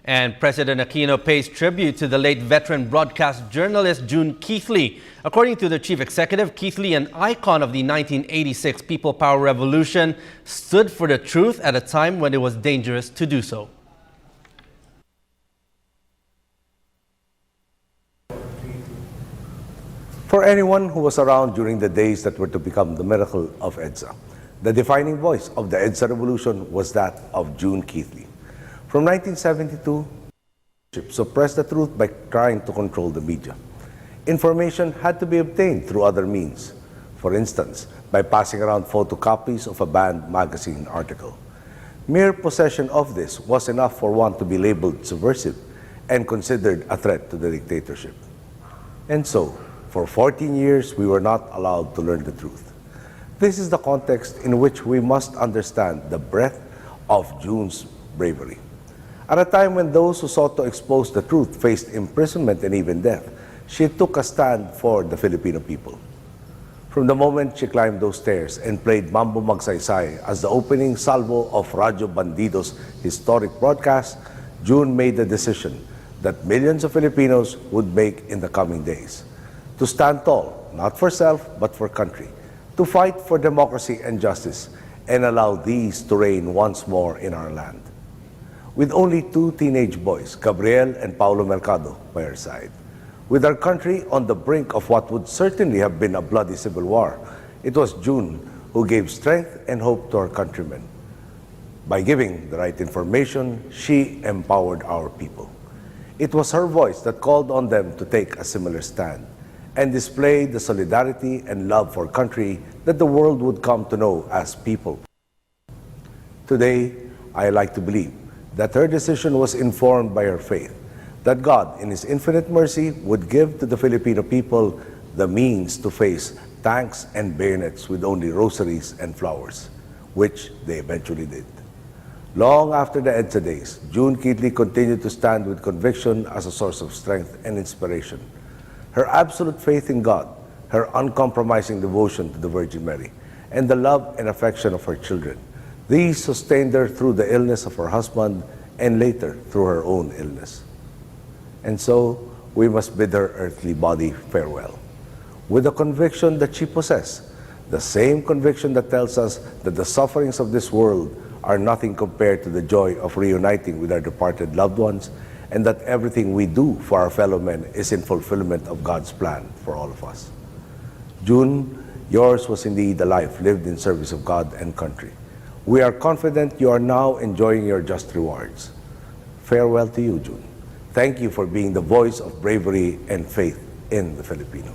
And President Aquino pays tribute to the late veteran broadcast journalist June Keithley. According to the chief executive, Keithley, an icon of the 1986 People Power Revolution, stood for the truth at a time when it was dangerous to do so. For anyone who was around during the days that were to become the miracle of EDSA, the defining voice of the EDSA revolution was that of June Keithley. From 1972, suppressed the truth by trying to control the media. Information had to be obtained through other means, for instance, by passing around photocopies of a banned magazine article. Mere possession of this was enough for one to be labeled subversive and considered a threat to the dictatorship. And so, for 14 years, we were not allowed to learn the truth. This is the context in which we must understand the breadth of June's bravery. At a time when those who sought to expose the truth faced imprisonment and even death, she took a stand for the Filipino people. From the moment she climbed those stairs and played Mambo Magsaysay as the opening salvo of Radyo Bandido's historic broadcast, June made the decision that millions of Filipinos would make in the coming days. To stand tall, not for self, but for country. To fight for democracy and justice and allow these to reign once more in our land. With only two teenage boys, Gabriel and Paulo Mercado, by her side. With our country on the brink of what would certainly have been a bloody civil war, it was June who gave strength and hope to our countrymen. By giving the right information, she empowered our people. It was her voice that called on them to take a similar stand and display the solidarity and love for country that the world would come to know as people. Today, I like to believe that her decision was informed by her faith, that God, in His infinite mercy, would give to the Filipino people the means to face tanks and bayonets with only rosaries and flowers, which they eventually did. Long after the EDSA days, June Keithley continued to stand with conviction as a source of strength and inspiration. Her absolute faith in God, her uncompromising devotion to the Virgin Mary, and the love and affection of her children, these sustained her through the illness of her husband and later through her own illness. And so, we must bid her earthly body farewell, with the conviction that she possessed, the same conviction that tells us that the sufferings of this world are nothing compared to the joy of reuniting with our departed loved ones, and that everything we do for our fellow men is in fulfillment of God's plan for all of us. June, yours was indeed a life lived in service of God and country. We are confident you are now enjoying your just rewards. Farewell to you, June. Thank you for being the voice of bravery and faith in the Filipino.